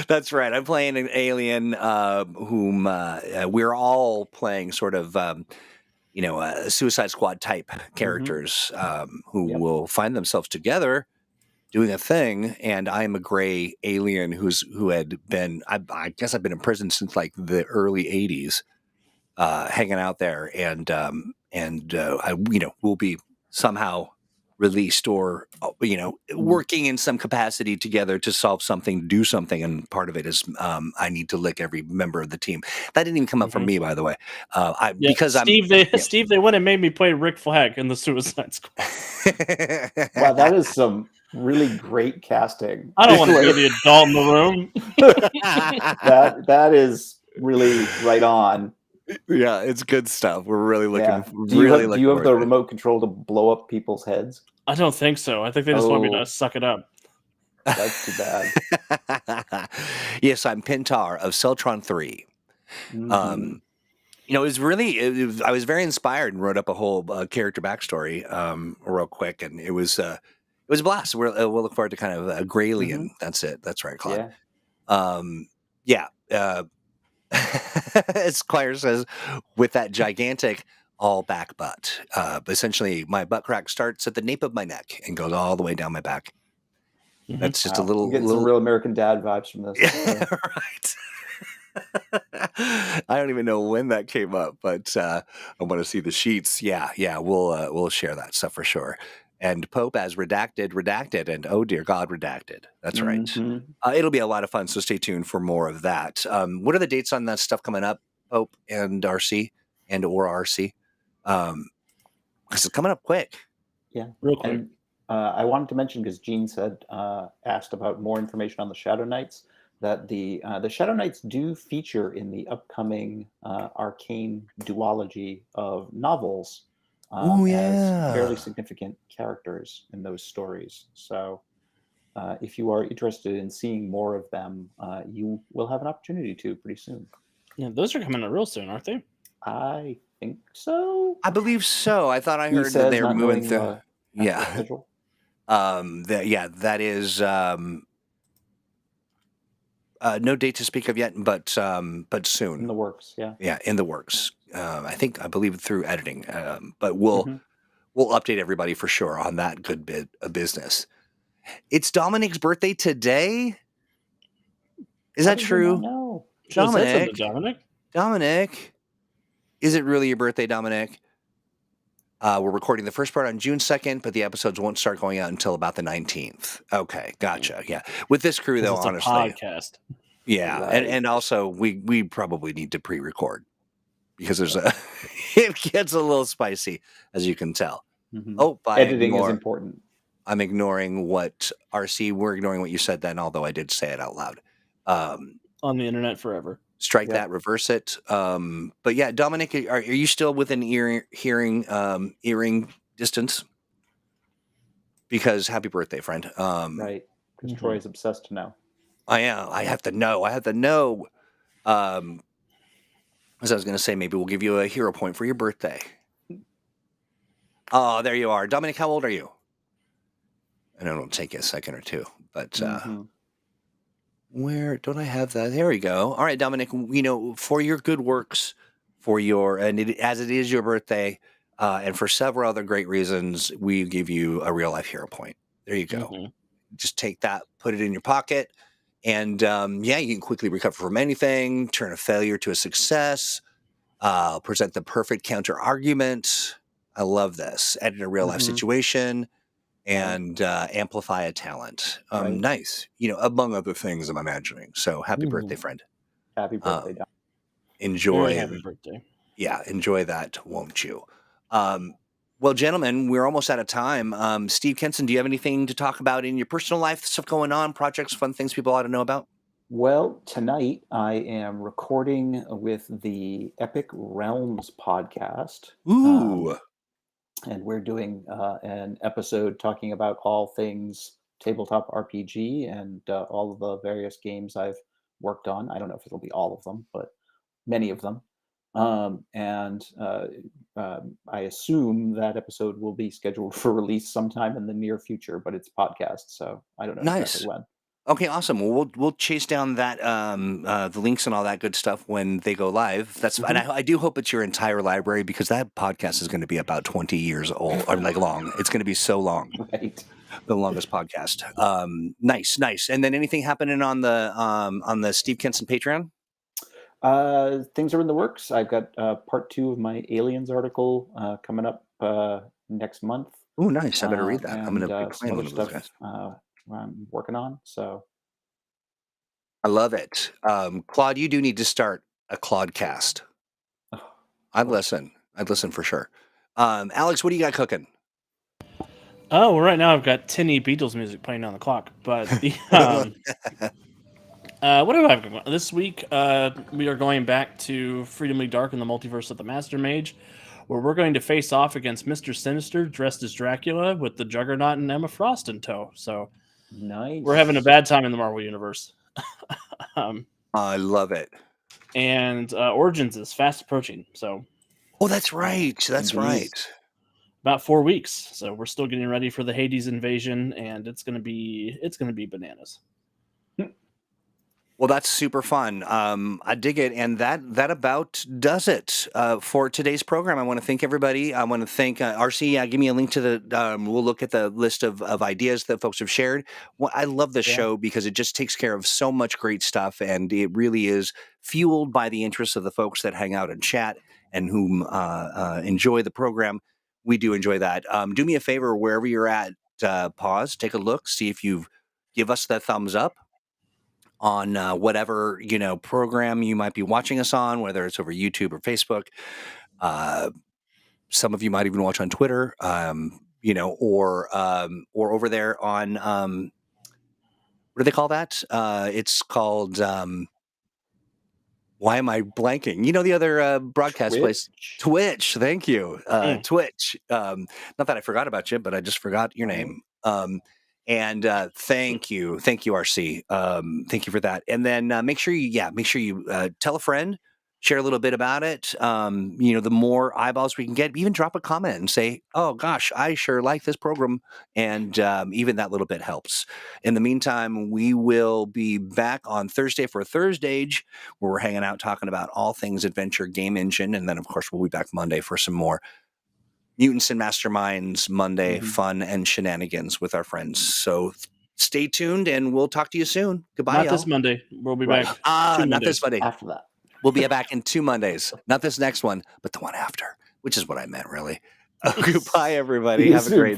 That's right. I'm playing an alien whom we're all playing sort of, Suicide Squad type characters who will find themselves together doing a thing. And I am a gray alien who had been, I guess I've been in prison since like the early 80s. Hanging out there, and I will be somehow released or working in some capacity together to solve something, do something, and part of it is I need to lick every member of the team. That didn't even come up from me, by the way. Steve, they went and made me play Rick Flag in the Suicide Squad. Wow, that is some really great casting. I don't want to be the adult in the room. that is really right on. Yeah, it's good stuff. We're really looking. Do you have the remote control to blow up people's heads? I don't think so. I think they just want me to suck it up. That's too bad. Yes, I'm Pintar of Celtron 3. It was really. I was very inspired and wrote up a whole character backstory real quick, and it was a blast. We'll look forward to kind of a Graylien. That's it. That's right, Claude. Yeah. As Claire says, with that gigantic all back butt. Essentially, my butt crack starts at the nape of my neck and goes all the way down my back. That's just a little. Getting some real American Dad vibes from this. Yeah, right. I don't even know when that came up, but I want to see the sheets. Yeah, we'll share that stuff for sure. And Pope as redacted, and oh dear God, redacted. That's right. It'll be a lot of fun, so stay tuned for more of that. What are the dates on that stuff coming up, Pope and RC or RC? Because it's coming up quick. Yeah, real quick. And I wanted to mention, because Gene asked about more information on the Shadow Knights, that the Shadow Knights do feature in the upcoming Arcane duology of novels as fairly significant characters in those stories. So if you are interested in seeing more of them, you will have an opportunity to pretty soon. Yeah, those are coming out real soon, aren't they? I think so. I believe so. I thought I He heard that says, they were not moving knowing through. actual Yeah. schedule. That is no date to speak of yet, but soon. In the works, yeah. Yeah, in the works. I believe through editing. But we'll update everybody for sure on that good bit of business. It's Dominic's birthday today. Is that true? No. Dominic, is it really your birthday, Dominic? We're recording the first part on June 2nd, but the episodes won't start going out until about the 19th. Okay, gotcha. Yeah. With this crew, though, it's honestly. a podcast. Yeah. Right. And also, we probably need to pre-record because there's it gets a little spicy, as you can tell. Oh, editing is important. I'm ignoring what we're ignoring what you said then, although I did say it out loud. On the internet forever. Strike that, reverse it. But yeah, Dominic, are you still within earring distance? Because happy birthday, friend. Right. Because Troy is obsessed to know. I am. I have to know. As I was going to say, maybe we'll give you a hero point for your birthday. Oh, there you are. Dominic, how old are you? I know it'll take you a second or two, but where don't I have that? There we go. All right, Dominic, for your good works, as it is your birthday, and for several other great reasons, we give you a real life hero point. There you go. Just take that, put it in your pocket, and you can quickly recover from anything, turn a failure to a success, present the perfect counter argument. I love this. Edit a real life situation. And amplify a talent. Nice. Among other things, I'm imagining. So happy birthday, friend. Happy birthday, Dom. Enjoy. Very happy birthday. Yeah, enjoy that, won't you? Well, gentlemen, we're almost out of time. Steve Kenson, do you have anything to talk about in your personal life, stuff going on, projects, fun things people ought to know about? Well, tonight I am recording with the Epic Realms podcast. Ooh. And we're doing an episode talking about all things tabletop RPG and all of the various games I've worked on. I don't know if it'll be all of them, but many of them. And I assume that episode will be scheduled for release sometime in the near future, but it's podcast, so I don't know exactly when. Okay, awesome. Well, we'll chase down that the links and all that good stuff when they go live. That's and I do hope it's your entire library, because that podcast is going to be about 20 years old or long. It's going to be so long, right? The longest podcast. Nice. And then anything happening on the Steve Kenson Patreon? Things are in the works. I've got part 2 of my Aliens article coming up next month. Oh, nice. I better read that. And, I'm going to be some other stuff I'm working on. So I love it. Claude, you do need to start a Claudecast. I'd listen for sure. Alex, what do you got cooking? Oh, well, right now I've got tinny Beatles music playing on the clock. But the what do I have going on? This week? We are going back to Freedom League Dark in the Multiverse of the Master Mage, where we're going to face off against Mr. Sinister dressed as Dracula with the Juggernaut and Emma Frost in tow. So nice. We're having a bad time in the Marvel Universe. I love it. And Origins is fast approaching. So. Oh, that's right. That's right. About 4 weeks. So we're still getting ready for the Hades invasion, and it's gonna be bananas. Well, that's super fun. I dig it, and that about does it for today's program. I want to thank everybody. I want to thank RC. Give me a link to the. We'll look at the list of ideas that folks have shared. Well, I love this show because it just takes care of so much great stuff, and it really is fueled by the interests of the folks that hang out and chat and whom enjoy the program. We do enjoy that. Do me a favor, wherever you're at, pause, take a look, see if you've give us the thumbs up on whatever program you might be watching us on, whether it's over YouTube or Facebook. Some of you might even watch on Twitter, or over there on what do they call that? It's called. Why am I blanking? The other broadcast place, Twitch. Thank you, Twitch. Not that I forgot about you, but I just forgot your name. And thank you, RC. Thank you for that. And then make sure you tell a friend, share a little bit about it. The more eyeballs we can get, even drop a comment and say, "Oh gosh, I sure like this program," and even that little bit helps. In the meantime, we will be back on Thursday for Thursdage, where we're hanging out talking about all things adventure game engine, and then of course we'll be back Monday for some more Mutants and Masterminds Monday fun and shenanigans with our friends. So stay tuned, and we'll talk to you soon. Goodbye, Not y'all. this Monday. We'll be back. Not this Monday. After that, we'll be back in 2 Mondays. Not this next one, but the one after, which is what I meant, really. Goodbye, everybody. Have a great